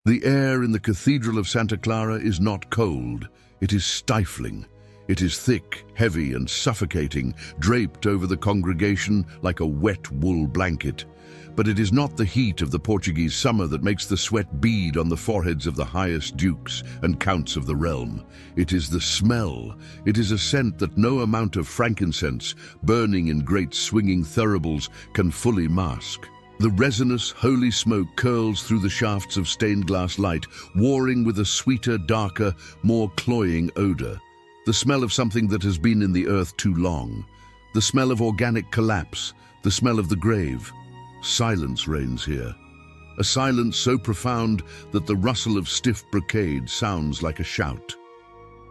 The air in the Cathedral of Santa Clara is not cold, it is stifling. It is thick, heavy, and suffocating, draped over the congregation like a wet wool blanket. But it is not the heat of the Portuguese summer that makes the sweat bead on the foreheads of the highest dukes and counts of the realm. It is the smell. It is a scent that no amount of frankincense, burning in great swinging thuribles, can fully mask. The resinous, holy smoke curls through the shafts of stained glass light, warring with a sweeter, darker, more cloying odor. The smell of something that has been in the earth too long. The smell of organic collapse. The smell of the grave. Silence reigns here. A silence so profound that the rustle of stiff brocade sounds like a shout.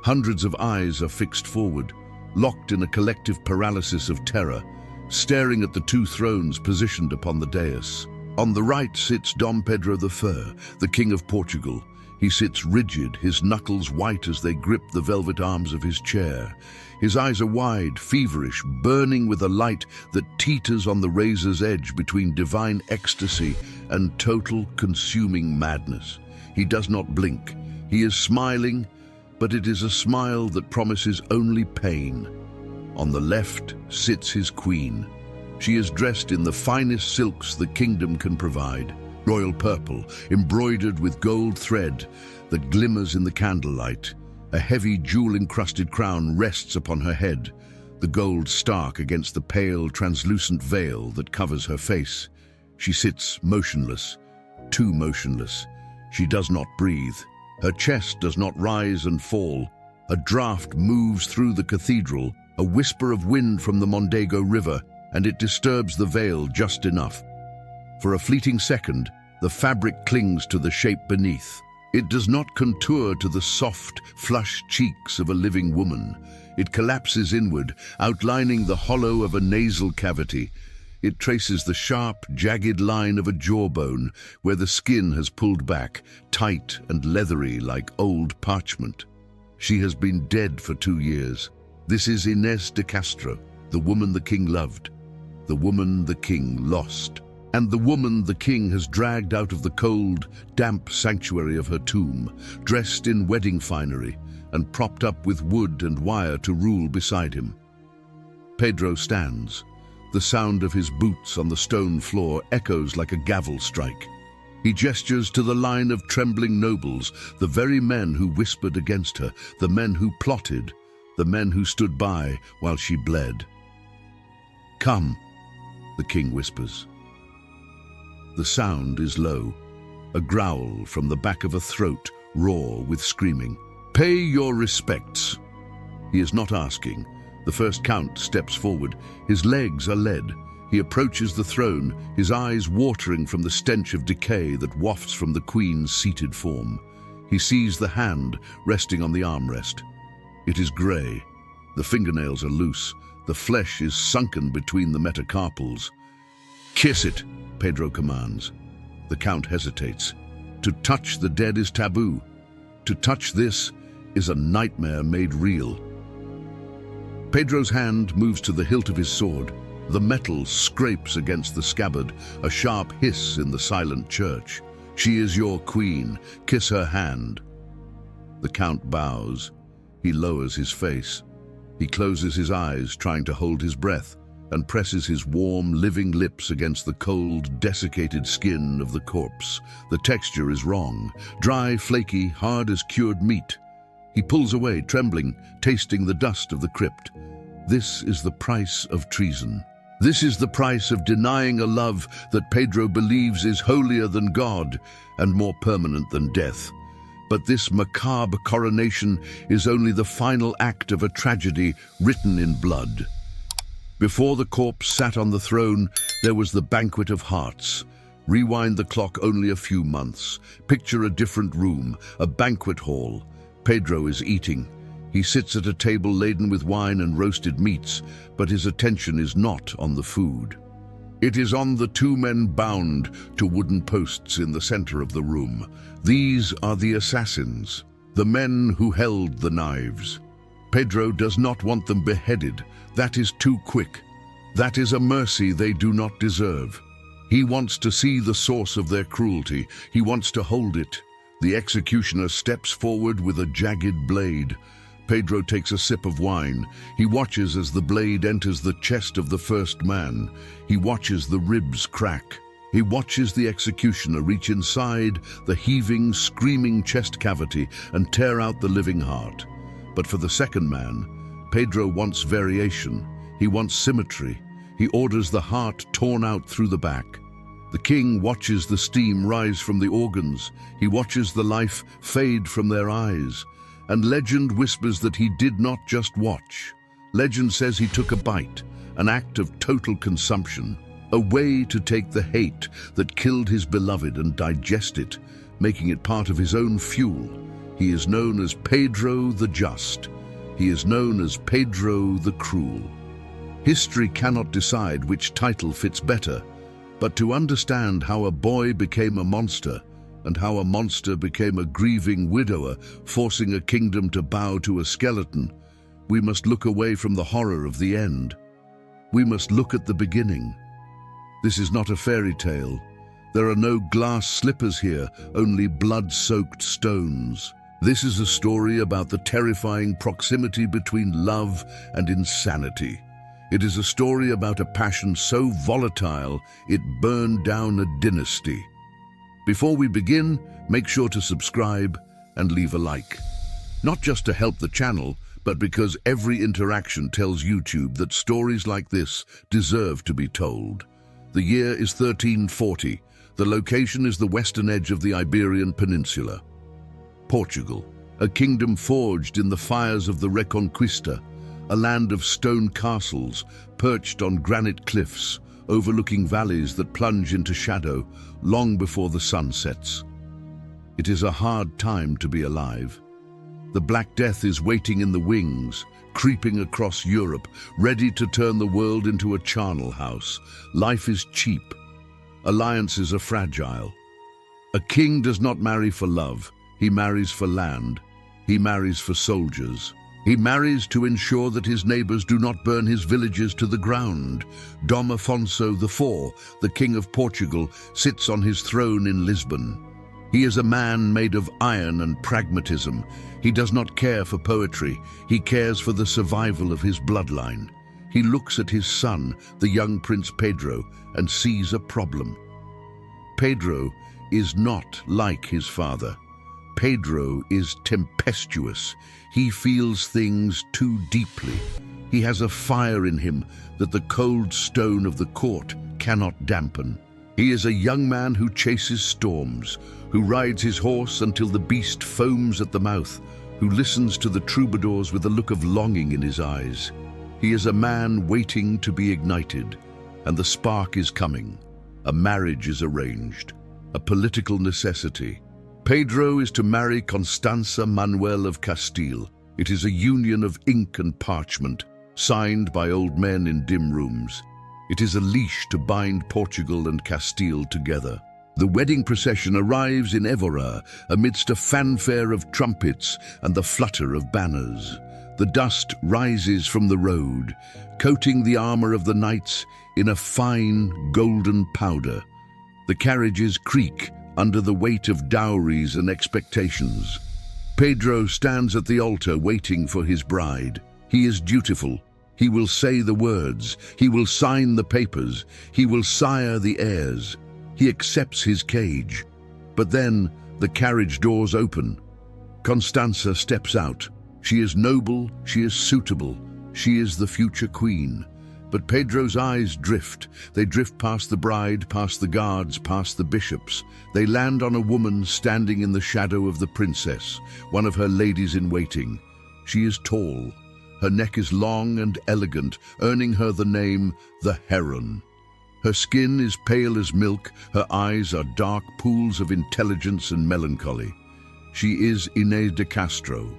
Hundreds of eyes are fixed forward, locked in a collective paralysis of terror, staring at the two thrones positioned upon the dais. On the right sits Dom Pedro I, the King of Portugal. He sits rigid, his knuckles white as they grip the velvet arms of his chair. His eyes are wide, feverish, burning with a light that teeters on the razor's edge between divine ecstasy and total, consuming madness. He does not blink. He is smiling, but it is a smile that promises only pain. On the left sits his queen. She is dressed in the finest silks the kingdom can provide. Royal purple, embroidered with gold thread that glimmers in the candlelight. A heavy jewel-encrusted crown rests upon her head, the gold stark against the pale, translucent veil that covers her face. She sits motionless, too motionless. She does not breathe. Her chest does not rise and fall. A draught moves through the cathedral, a whisper of wind from the Mondego River, and it disturbs the veil just enough. For a fleeting second, the fabric clings to the shape beneath. It does not contour to the soft, flushed cheeks of a living woman. It collapses inward, outlining the hollow of a nasal cavity. It traces the sharp, jagged line of a jawbone where the skin has pulled back, tight and leathery like old parchment. She has been dead for 2 years. This is Inês de Castro, the woman the king loved, the woman the king lost, and the woman the king has dragged out of the cold, damp sanctuary of her tomb, dressed in wedding finery and propped up with wood and wire to rule beside him. Pedro stands. The sound of his boots on the stone floor echoes like a gavel strike. He gestures to the line of trembling nobles, the very men who whispered against her, the men who plotted, the men who stood by while she bled. "Come," the king whispers. The sound is low, a growl from the back of a throat, raw with screaming. "Pay your respects." He is not asking. The first count steps forward. His legs are lead. He approaches the throne, his eyes watering from the stench of decay that wafts from the queen's seated form. He sees the hand resting on the armrest. It is grey. The fingernails are loose. The flesh is sunken between the metacarpals. "Kiss it," Pedro commands. The count hesitates. To touch the dead is taboo. To touch this is a nightmare made real. Pedro's hand moves to the hilt of his sword. The metal scrapes against the scabbard, a sharp hiss in the silent church. "She is your queen. Kiss her hand." The count bows. He lowers his face. He closes his eyes, trying to hold his breath, and presses his warm, living lips against the cold, desiccated skin of the corpse. The texture is wrong, dry, flaky, hard as cured meat. He pulls away, trembling, tasting the dust of the crypt. This is the price of treason. This is the price of denying a love that Pedro believes is holier than God and more permanent than death. But this macabre coronation is only the final act of a tragedy written in blood. Before the corpse sat on the throne, there was the banquet of hearts. Rewind the clock only a few months. Picture a different room, a banquet hall. Pedro is eating. He sits at a table laden with wine and roasted meats, but his attention is not on the food. It is on the two men bound to wooden posts in the center of the room. These are the assassins, the men who held the knives. Pedro does not want them beheaded. That is too quick. That is a mercy they do not deserve. He wants to see the source of their cruelty. He wants to hold it, The executioner steps forward with a jagged blade. Pedro takes a sip of wine. He watches as the blade enters the chest of the first man. He watches the ribs crack. He watches the executioner reach inside the heaving, screaming chest cavity and tear out the living heart. But for the second man, Pedro wants variation. He wants symmetry. He orders the heart torn out through the back. The king watches the steam rise from the organs. He watches the life fade from their eyes. And legend whispers that he did not just watch. Legend says he took a bite, an act of total consumption, a way to take the hate that killed his beloved and digest it, making it part of his own fuel. He is known as Pedro the Just. He is known as Pedro the Cruel. History cannot decide which title fits better, but to understand how a boy became a monster, and how a monster became a grieving widower, forcing a kingdom to bow to a skeleton, we must look away from the horror of the end. We must look at the beginning. This is not a fairy tale. There are no glass slippers here, only blood-soaked stones. This is a story about the terrifying proximity between love and insanity. It is a story about a passion so volatile it burned down a dynasty. Before we begin, make sure to subscribe and leave a like. Not just to help the channel, but because every interaction tells YouTube that stories like this deserve to be told. The year is 1340. The location is the western edge of the Iberian Peninsula. Portugal, a kingdom forged in the fires of the Reconquista, a land of stone castles perched on granite cliffs, overlooking valleys that plunge into shadow long before the sun sets. It is a hard time to be alive. The Black Death is waiting in the wings, creeping across Europe, ready to turn the world into a charnel house. Life is cheap. Alliances are fragile. A king does not marry for love. He marries for land. He marries for soldiers. He marries to ensure that his neighbors do not burn his villages to the ground. Dom Afonso IV, the King of Portugal, sits on his throne in Lisbon. He is a man made of iron and pragmatism. He does not care for poetry. He cares for the survival of his bloodline. He looks at his son, the young Prince Pedro, and sees a problem. Pedro is not like his father. Pedro is tempestuous. He feels things too deeply. He has a fire in him that the cold stone of the court cannot dampen. He is a young man who chases storms, who rides his horse until the beast foams at the mouth, who listens to the troubadours with a look of longing in his eyes. He is a man waiting to be ignited, and the spark is coming. A marriage is arranged, a political necessity. Pedro is to marry Constanza Manuel of Castile. It is a union of ink and parchment, signed by old men in dim rooms. It is a leash to bind Portugal and Castile together. The wedding procession arrives in Évora amidst a fanfare of trumpets and the flutter of banners. The dust rises from the road, coating the armor of the knights in a fine golden powder. The carriages creak under the weight of dowries and expectations. Pedro stands at the altar waiting for his bride. He is dutiful. He will say the words. He will sign the papers. He will sire the heirs. He accepts his cage. But then the carriage doors open. Constanza steps out. She is noble. She is suitable. She is the future queen. But Pedro's eyes drift. They drift past the bride, past the guards, past the bishops. They land on a woman standing in the shadow of the princess, one of her ladies in waiting. She is tall. Her neck is long and elegant, earning her the name the Heron. Her skin is pale as milk. Her eyes are dark pools of intelligence and melancholy. She is Inês de Castro.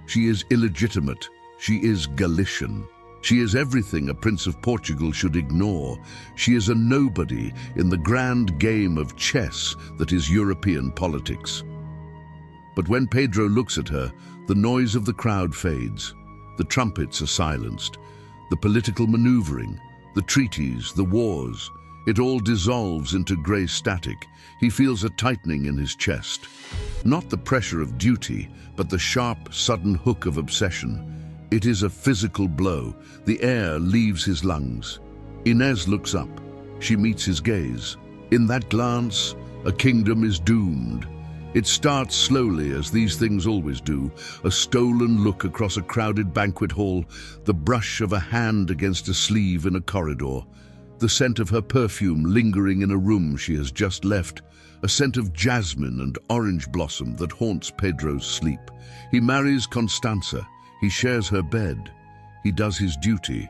She is illegitimate. She is Galician. She is everything a Prince of Portugal should ignore. She is a nobody in the grand game of chess that is European politics. But when Pedro looks at her, the noise of the crowd fades. The trumpets are silenced. The political maneuvering, the treaties, the wars, it all dissolves into grey static. He feels a tightening in his chest. Not the pressure of duty, but the sharp, sudden hook of obsession. It is a physical blow. The air leaves his lungs. Inês looks up. She meets his gaze. In that glance, a kingdom is doomed. It starts slowly, as these things always do, a stolen look across a crowded banquet hall, the brush of a hand against a sleeve in a corridor, the scent of her perfume lingering in a room she has just left, a scent of jasmine and orange blossom that haunts Pedro's sleep. He marries Constanza. He shares her bed. He does his duty.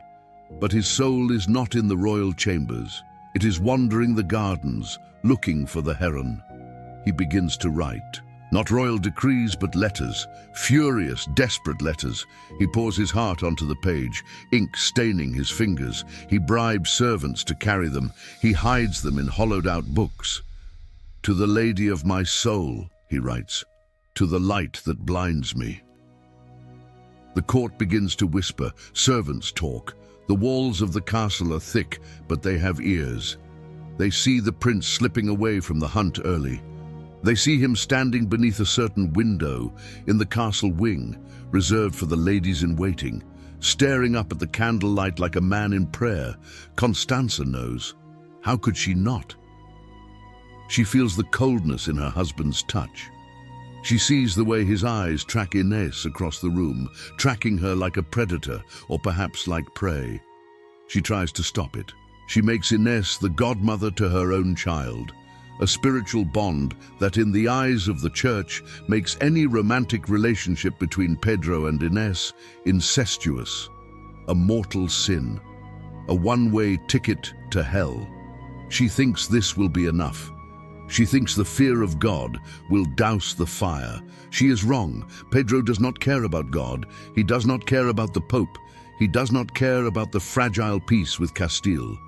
But his soul is not in the royal chambers. It is wandering the gardens, looking for the heron. He begins to write. Not royal decrees, but letters. Furious, desperate letters. He pours his heart onto the page, ink staining his fingers. He bribes servants to carry them. He hides them in hollowed-out books. To the lady of my soul, he writes, to the light that blinds me. The court begins to whisper. Servants talk. The walls of the castle are thick, but they have ears. They see the prince slipping away from the hunt early. They see him standing beneath a certain window in the castle wing, reserved for the ladies-in-waiting, staring up at the candlelight like a man in prayer. Constanza knows. How could she not? She feels the coldness in her husband's touch. She sees the way his eyes track Inês across the room, tracking her like a predator, or perhaps like prey. She tries to stop it. She makes Inês the godmother to her own child, a spiritual bond that, in the eyes of the church, makes any romantic relationship between Pedro and Inês incestuous, a mortal sin, a one-way ticket to hell. She thinks this will be enough. She thinks the fear of God will douse the fire. She is wrong. Pedro does not care about God. He does not care about the Pope. He does not care about the fragile peace with Castile.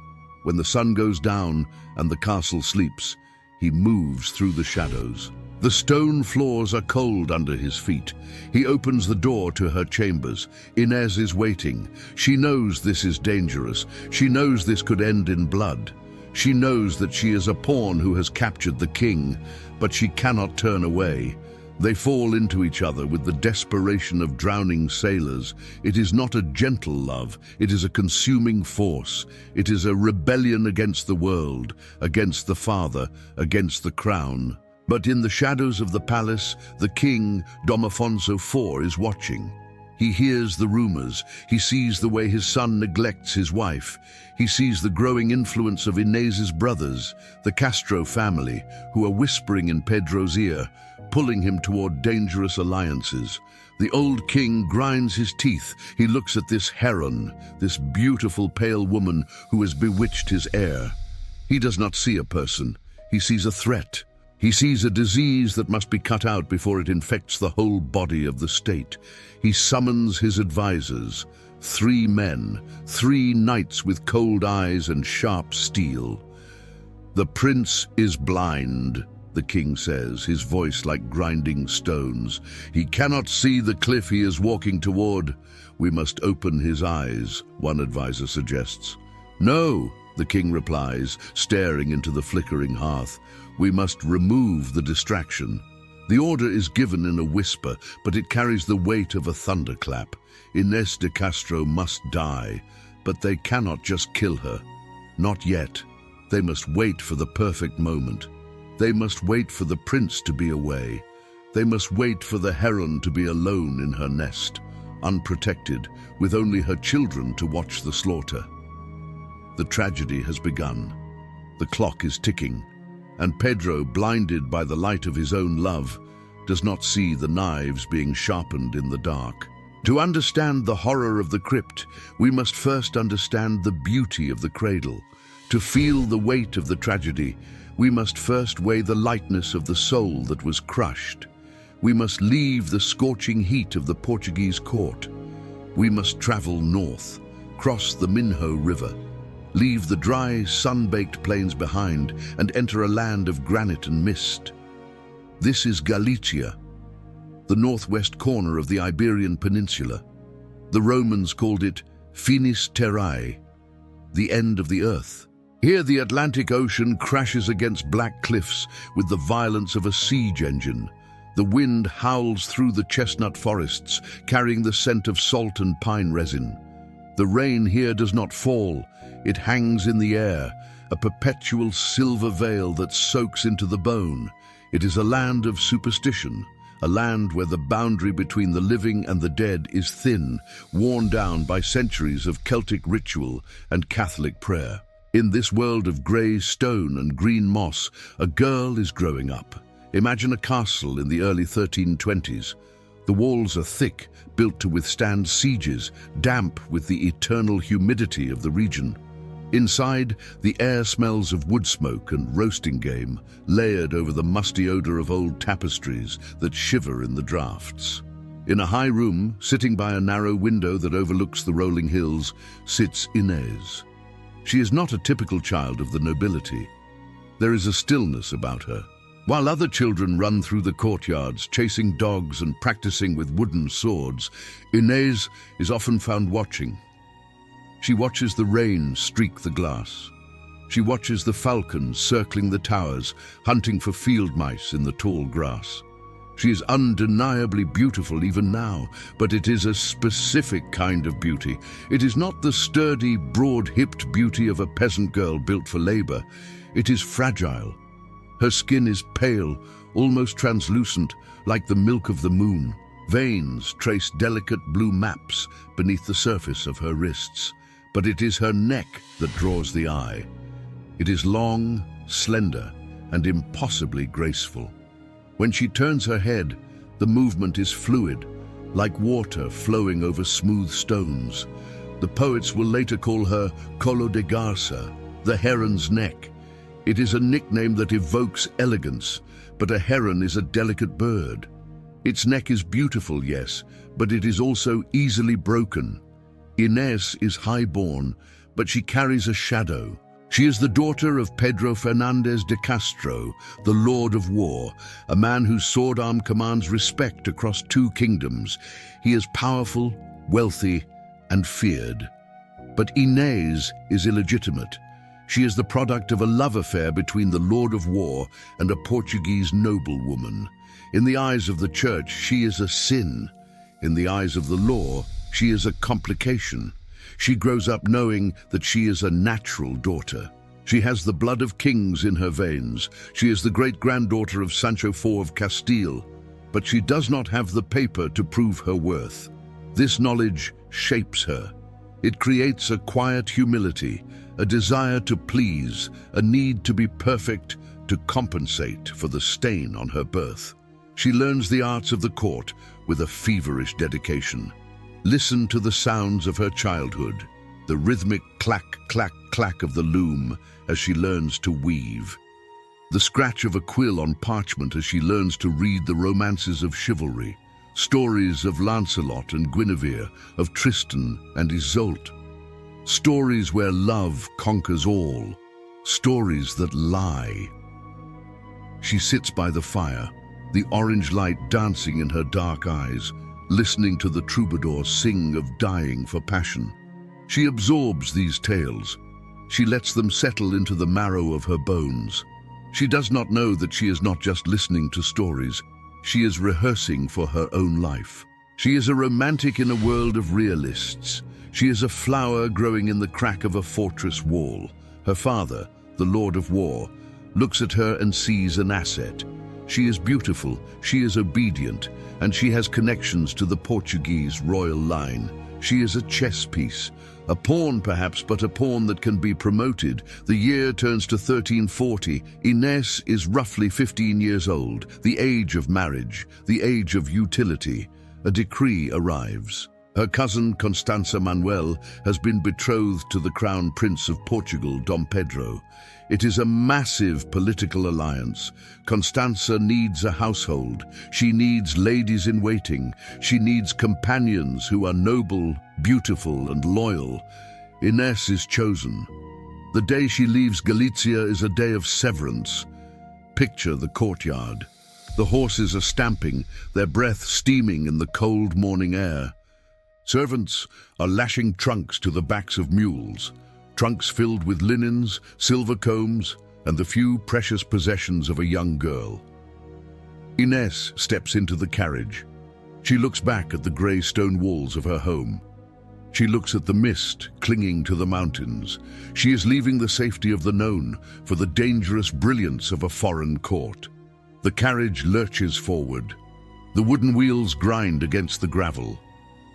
When the sun goes down and the castle sleeps, he moves through the shadows. The stone floors are cold under his feet. He opens the door to her chambers. Inês is waiting. She knows this is dangerous. She knows this could end in blood. She knows that she is a pawn who has captured the king, but she cannot turn away. They fall into each other with the desperation of drowning sailors. It is not a gentle love. It is a consuming force. It is a rebellion against the world, against the father, against the crown. But in the shadows of the palace, the king, Dom Afonso IV, is watching. He hears the rumors. He sees the way his son neglects his wife. He sees the growing influence of Inés's brothers, the Castro family, who are whispering in Pedro's ear, pulling him toward dangerous alliances. The old king grinds his teeth. He looks at this heron, this beautiful pale woman who has bewitched his heir. He does not see a person. He sees a threat. He sees a disease that must be cut out before it infects the whole body of the state. He summons his advisors, 3 men, 3 knights with cold eyes and sharp steel. The prince is blind, the king says, his voice like grinding stones. He cannot see the cliff he is walking toward. We must open his eyes, one advisor suggests. No, the king replies, staring into the flickering hearth. We must remove the distraction. The order is given in a whisper, but it carries the weight of a thunderclap. Inês de Castro must die, but they cannot just kill her. Not yet. They must wait for the perfect moment. They must wait for the prince to be away. They must wait for the heron to be alone in her nest, unprotected, with only her children to watch the slaughter. The tragedy has begun. The clock is ticking, and Pedro, blinded by the light of his own love, does not see the knives being sharpened in the dark. To understand the horror of the crypt, we must first understand the beauty of the cradle. To feel the weight of the tragedy, we must first weigh the lightness of the soul that was crushed. We must leave the scorching heat of the Portuguese court. We must travel north, cross the Minho River, leave the dry, sun-baked plains behind, and enter a land of granite and mist. This is Galicia, the northwest corner of the Iberian Peninsula. The Romans called it Finis Terrae, the end of the earth. Here the Atlantic Ocean crashes against black cliffs with the violence of a siege engine. The wind howls through the chestnut forests, carrying the scent of salt and pine resin. The rain here does not fall, it hangs in the air, a perpetual silver veil that soaks into the bone. It is a land of superstition, a land where the boundary between the living and the dead is thin, worn down by centuries of Celtic ritual and Catholic prayer. In this world of grey stone and green moss, a girl is growing up. Imagine a castle in the early 1320s. The walls are thick, built to withstand sieges, damp with the eternal humidity of the region. Inside, the air smells of wood smoke and roasting game, layered over the musty odor of old tapestries that shiver in the drafts. In a high room, sitting by a narrow window that overlooks the rolling hills, sits Inês. She is not a typical child of the nobility. There is a stillness about her. While other children run through the courtyards, chasing dogs and practicing with wooden swords, Inês is often found watching. She watches the rain streak the glass. She watches the falcons circling the towers, hunting for field mice in the tall grass. She is undeniably beautiful even now, but it is a specific kind of beauty. It is not the sturdy, broad-hipped beauty of a peasant girl built for labor. It is fragile. Her skin is pale, almost translucent, like the milk of the moon. Veins trace delicate blue maps beneath the surface of her wrists. But it is her neck that draws the eye. It is long, slender, and impossibly graceful. When she turns her head, the movement is fluid, like water flowing over smooth stones. The poets will later call her Colo de Garça, the heron's neck. It is a nickname that evokes elegance, but a heron is a delicate bird. Its neck is beautiful, yes, but it is also easily broken. Inês is high-born, but she carries a shadow. She is the daughter of Pedro Fernández de Castro, the Lord of War, a man whose sword arm commands respect across two kingdoms. He is powerful, wealthy, and feared. But Inês is illegitimate. She is the product of a love affair between the Lord of War and a Portuguese noblewoman. In the eyes of the church, she is a sin. In the eyes of the law, she is a complication. She grows up knowing that she is a natural daughter. She has the blood of kings in her veins. She is the great-granddaughter of Sancho IV of Castile. But she does not have the paper to prove her worth. This knowledge shapes her. It creates a quiet humility, a desire to please, a need to be perfect, to compensate for the stain on her birth. She learns the arts of the court with a feverish dedication. Listen to the sounds of her childhood, the rhythmic clack, clack, clack of the loom as she learns to weave. The scratch of a quill on parchment as she learns to read the romances of chivalry, stories of Lancelot and Guinevere, of Tristan and Isolde. Stories where love conquers all, stories that lie. She sits by the fire, the orange light dancing in her dark eyes, listening to the troubadour sing of dying for passion. She absorbs these tales. She lets them settle into the marrow of her bones. She does not know that she is not just listening to stories. She is rehearsing for her own life. She is a romantic in a world of realists. She is a flower growing in the crack of a fortress wall. Her father, the Lord of War, looks at her and sees an asset. She is beautiful, she is obedient, and she has connections to the Portuguese royal line. She is a chess piece, a pawn perhaps, but a pawn that can be promoted. The year turns to 1340. Inês is roughly 15 years old, the age of marriage, the age of utility. A decree arrives. Her cousin Constança Manuel has been betrothed to the Crown Prince of Portugal, Dom Pedro. It is a massive political alliance. Constança needs a household. She needs ladies in waiting. She needs companions who are noble, beautiful, and loyal. Inês is chosen. The day she leaves Galicia is a day of severance. Picture the courtyard. The horses are stamping, their breath steaming in the cold morning air. Servants are lashing trunks to the backs of mules, trunks filled with linens, silver combs, and the few precious possessions of a young girl. Inés steps into the carriage. She looks back at the grey stone walls of her home. She looks at the mist clinging to the mountains. She is leaving the safety of the known for the dangerous brilliance of a foreign court. The carriage lurches forward. The wooden wheels grind against the gravel.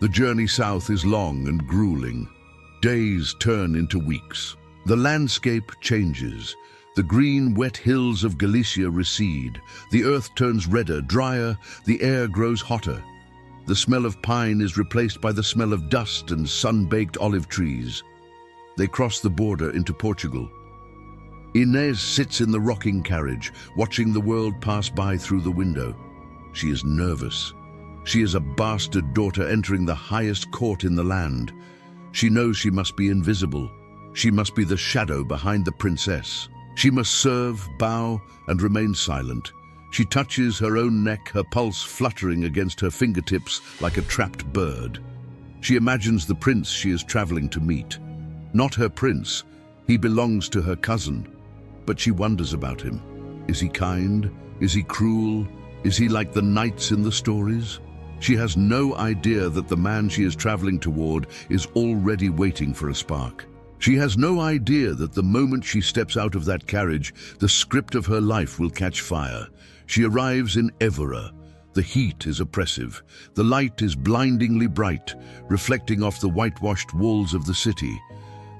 The journey south is long and grueling. Days turn into weeks. The landscape changes. The green, wet hills of Galicia recede. The earth turns redder, drier. The air grows hotter. The smell of pine is replaced by the smell of dust and sun-baked olive trees. They cross the border into Portugal. Inés sits in the rocking carriage, watching the world pass by through the window. She is nervous. She is a bastard daughter entering the highest court in the land. She knows she must be invisible. She must be the shadow behind the princess. She must serve, bow, and remain silent. She touches her own neck, her pulse fluttering against her fingertips like a trapped bird. She imagines the prince she is traveling to meet. Not her prince. He belongs to her cousin. But she wonders about him. Is he kind? Is he cruel? Is he like the knights in the stories? She has no idea that the man she is traveling toward is already waiting for a spark. She has no idea that the moment she steps out of that carriage, the script of her life will catch fire. She arrives in Évora. The heat is oppressive. The light is blindingly bright, reflecting off the whitewashed walls of the city.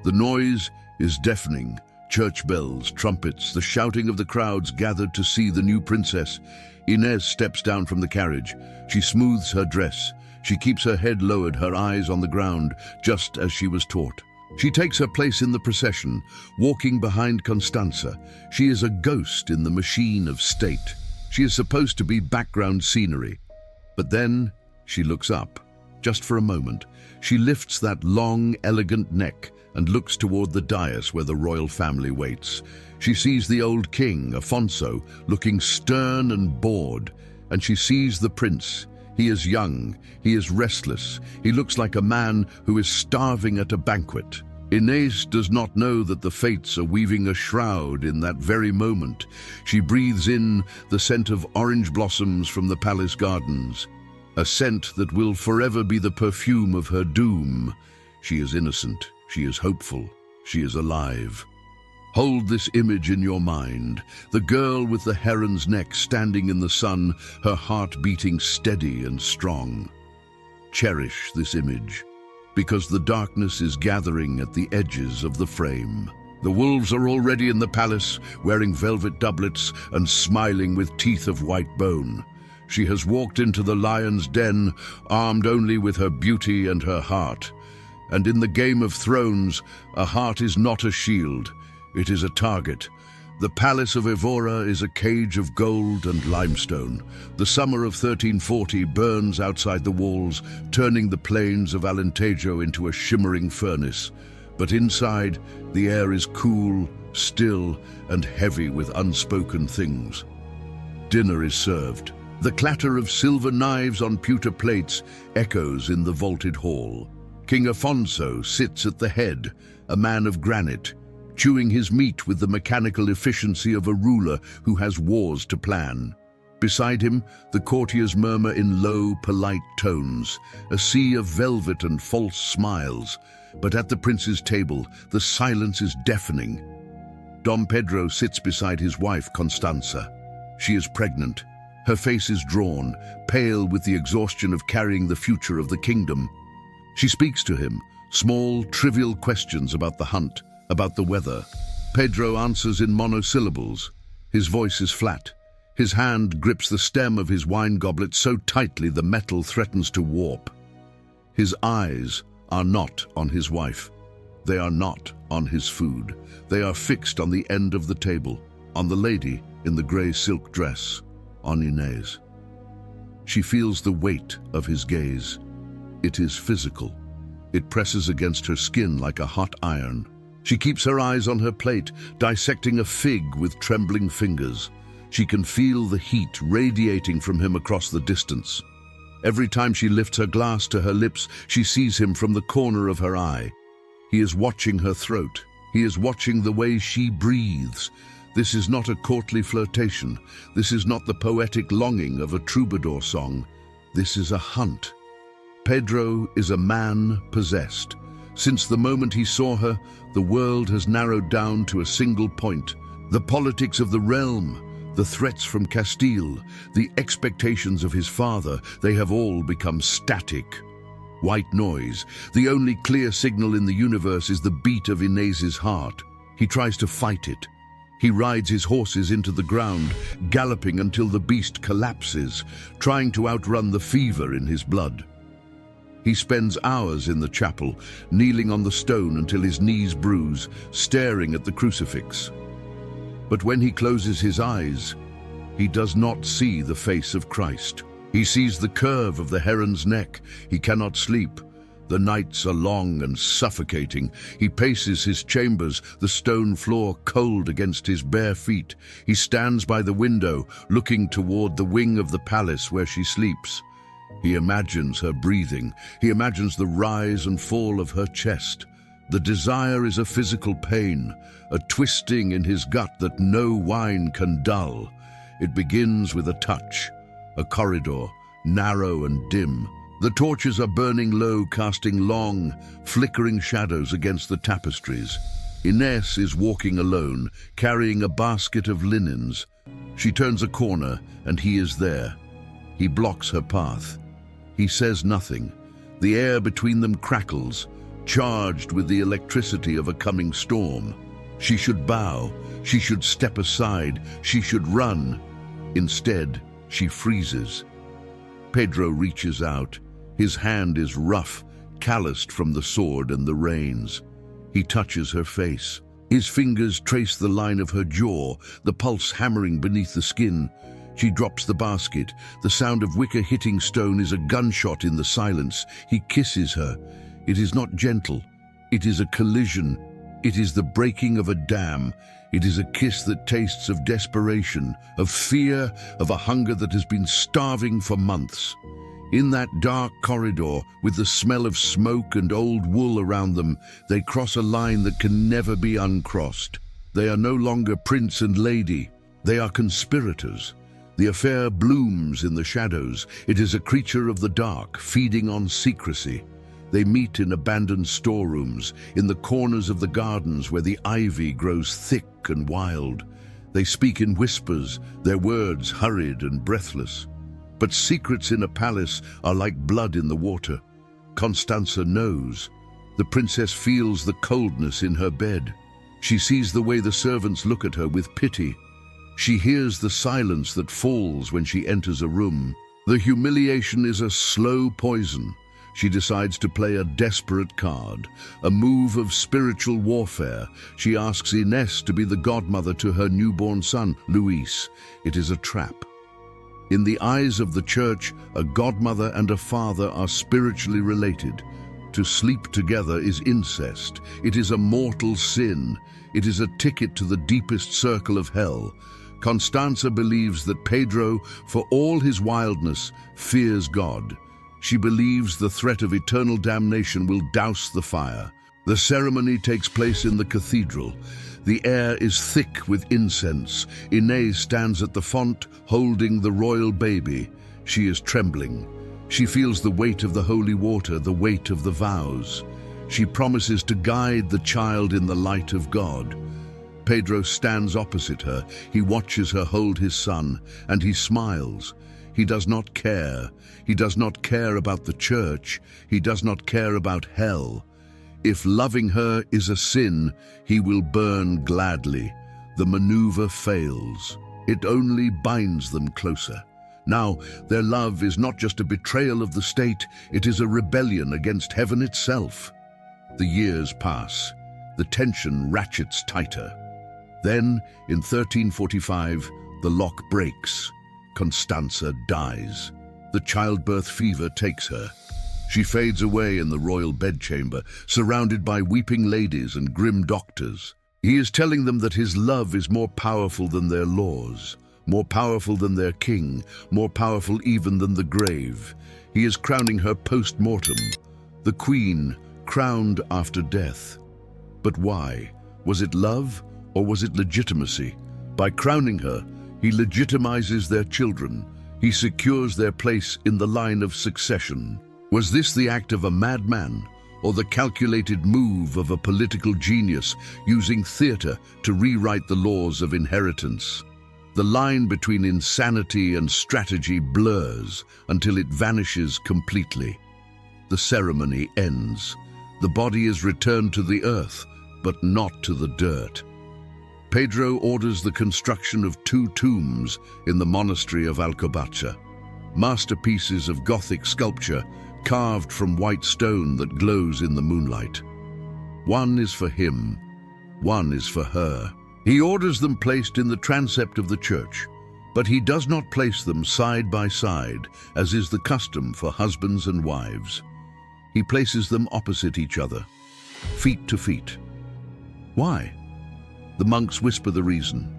The noise is deafening. Church bells, trumpets, the shouting of the crowds gathered to see the new princess. Inés steps down from the carriage. She smooths her dress. She keeps her head lowered, her eyes on the ground, just as she was taught. She takes her place in the procession, walking behind Constanza. She is a ghost in the machine of state. She is supposed to be background scenery. But then she looks up, just for a moment. She lifts that long, elegant neck and looks toward the dais where the royal family waits. She sees the old king, Afonso, looking stern and bored, and she sees the prince. He is young, he is restless, he looks like a man who is starving at a banquet. Inés does not know that the fates are weaving a shroud in that very moment. She breathes in the scent of orange blossoms from the palace gardens, a scent that will forever be the perfume of her doom. She is innocent, she is hopeful, she is alive. Hold this image in your mind, the girl with the heron's neck standing in the sun, her heart beating steady and strong. Cherish this image, because the darkness is gathering at the edges of the frame. The wolves are already in the palace, wearing velvet doublets and smiling with teeth of white bone. She has walked into the lion's den, armed only with her beauty and her heart. And in the Game of Thrones, a heart is not a shield, it is a target. The palace of Évora is a cage of gold and limestone. The summer of 1340 burns outside the walls, turning the plains of Alentejo into a shimmering furnace. But inside, the air is cool, still, and heavy with unspoken things. Dinner is served. The clatter of silver knives on pewter plates echoes in the vaulted hall. King Afonso sits at the head, a man of granite, chewing his meat with the mechanical efficiency of a ruler who has wars to plan. Beside him, the courtiers murmur in low, polite tones, a sea of velvet and false smiles. But at the prince's table, the silence is deafening. Dom Pedro sits beside his wife, Constanza. She is pregnant. Her face is drawn, pale with the exhaustion of carrying the future of the kingdom. She speaks to him, small, trivial questions about the hunt, about the weather. Pedro answers in monosyllables. His voice is flat. His hand grips the stem of his wine goblet so tightly the metal threatens to warp. His eyes are not on his wife. They are not on his food. They are fixed on the end of the table, on the lady in the grey silk dress, on Inés. She feels the weight of his gaze. It is physical. It presses against her skin like a hot iron. She keeps her eyes on her plate, dissecting a fig with trembling fingers. She can feel the heat radiating from him across the distance. Every time she lifts her glass to her lips, she sees him from the corner of her eye. He is watching her throat. He is watching the way she breathes. This is not a courtly flirtation. This is not the poetic longing of a troubadour song. This is a hunt. Pedro is a man possessed. Since the moment he saw her, the world has narrowed down to a single point. The politics of the realm, the threats from Castile, the expectations of his father, they have all become static. White noise. The only clear signal in the universe is the beat of Inés's heart. He tries to fight it. He rides his horses into the ground, galloping until the beast collapses, trying to outrun the fever in his blood. He spends hours in the chapel, kneeling on the stone until his knees bruise, staring at the crucifix. But when he closes his eyes, he does not see the face of Christ. He sees the curve of the heron's neck. He cannot sleep. The nights are long and suffocating. He paces his chambers, the stone floor cold against his bare feet. He stands by the window, looking toward the wing of the palace where she sleeps. He imagines her breathing. He imagines the rise and fall of her chest. The desire is a physical pain, a twisting in his gut that no wine can dull. It begins with a touch, a corridor, narrow and dim. The torches are burning low, casting long, flickering shadows against the tapestries. Inés is walking alone, carrying a basket of linens. She turns a corner, and he is there. He blocks her path. He says nothing. The air between them crackles, charged with the electricity of a coming storm. She should bow. She should step aside. She should run. Instead, she freezes. Pedro reaches out. His hand is rough, calloused from the sword and the reins. He touches her face. His fingers trace the line of her jaw, the pulse hammering beneath the skin. She drops the basket. The sound of wicker hitting stone is a gunshot in the silence. He kisses her. It is not gentle. It is a collision. It is the breaking of a dam. It is a kiss that tastes of desperation, of fear, of a hunger that has been starving for months. In that dark corridor, with the smell of smoke and old wool around them, they cross a line that can never be uncrossed. They are no longer prince and lady. They are conspirators. The affair blooms in the shadows. It is a creature of the dark, feeding on secrecy. They meet in abandoned storerooms, in the corners of the gardens where the ivy grows thick and wild. They speak in whispers, their words hurried and breathless. But secrets in a palace are like blood in the water. Constanza knows. The princess feels the coldness in her bed. She sees the way the servants look at her with pity. She hears the silence that falls when she enters a room. The humiliation is a slow poison. She decides to play a desperate card, a move of spiritual warfare. She asks Inés to be the godmother to her newborn son, Luis. It is a trap. In the eyes of the church, a godmother and a father are spiritually related. To sleep together is incest. It is a mortal sin. It is a ticket to the deepest circle of hell. Constanza believes that Pedro, for all his wildness, fears God. She believes the threat of eternal damnation will douse the fire. The ceremony takes place in the cathedral. The air is thick with incense. Inés stands at the font, holding the royal baby. She is trembling. She feels the weight of the holy water, the weight of the vows. She promises to guide the child in the light of God. Pedro stands opposite her. He watches her hold his son, and he smiles. He does not care. He does not care about the church. He does not care about hell. If loving her is a sin, he will burn gladly. The maneuver fails. It only binds them closer. Now, their love is not just a betrayal of the state, it is a rebellion against heaven itself. The years pass. The tension ratchets tighter. Then, in 1345, the lock breaks. Constanza dies. The childbirth fever takes her. She fades away in the royal bedchamber, surrounded by weeping ladies and grim doctors. He is telling them that his love is more powerful than their laws, more powerful than their king, more powerful even than the grave. He is crowning her post-mortem, the queen, crowned after death. But why? Was it love, or was it legitimacy? By crowning her, he legitimizes their children. He secures their place in the line of succession. Was this the act of a madman, or the calculated move of a political genius using theater to rewrite the laws of inheritance? The line between insanity and strategy blurs until it vanishes completely. The ceremony ends. The body is returned to the earth, but not to the dirt. Pedro orders the construction of 2 tombs in the monastery of Alcobaça, masterpieces of Gothic sculpture carved from white stone that glows in the moonlight. One is for him, one is for her. He orders them placed in the transept of the church, but he does not place them side by side, as is the custom for husbands and wives. He places them opposite each other, feet to feet. Why? The monks whisper the reason.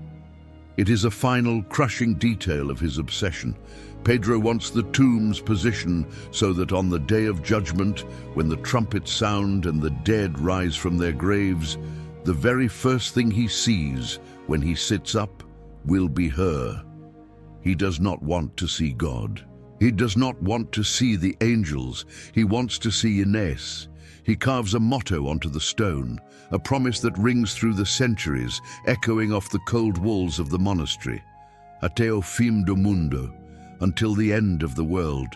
It is a final, crushing detail of his obsession. Pedro wants the tomb's position so that on the day of judgment, when the trumpets sound and the dead rise from their graves, the very first thing he sees when he sits up will be her. He does not want to see God. He does not want to see the angels. He wants to see Inês. He carves a motto onto the stone, a promise that rings through the centuries, echoing off the cold walls of the monastery. Até o fim do mundo, until the end of the world.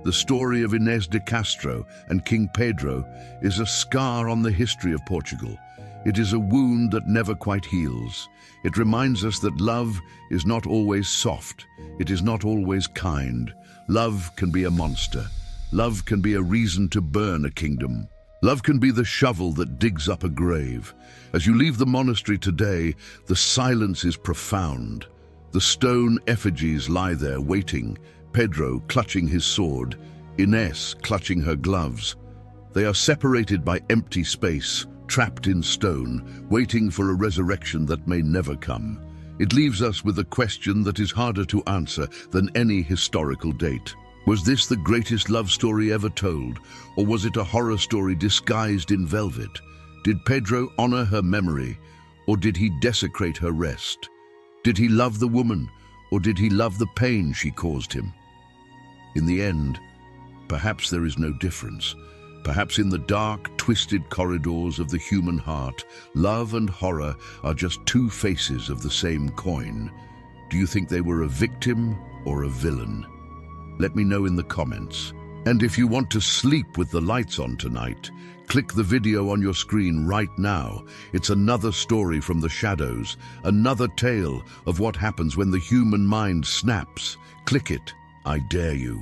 The story of Inês de Castro and King Pedro is a scar on the history of Portugal. It is a wound that never quite heals. It reminds us that love is not always soft. It is not always kind. Love can be a monster. Love can be a reason to burn a kingdom. Love can be the shovel that digs up a grave. As you leave the monastery today, the silence is profound. The stone effigies lie there waiting, Pedro clutching his sword, Inês clutching her gloves. They are separated by empty space, trapped in stone, waiting for a resurrection that may never come. It leaves us with a question that is harder to answer than any historical date. Was this the greatest love story ever told, or was it a horror story disguised in velvet? Did Pedro honor her memory, or did he desecrate her rest? Did he love the woman, or did he love the pain she caused him? In the end, perhaps there is no difference. Perhaps in the dark, twisted corridors of the human heart, love and horror are just 2 faces of the same coin. Do you think they were a victim or a villain? Let me know in the comments. And if you want to sleep with the lights on tonight, click the video on your screen right now. It's another story from the shadows, another tale of what happens when the human mind snaps. Click it, I dare you.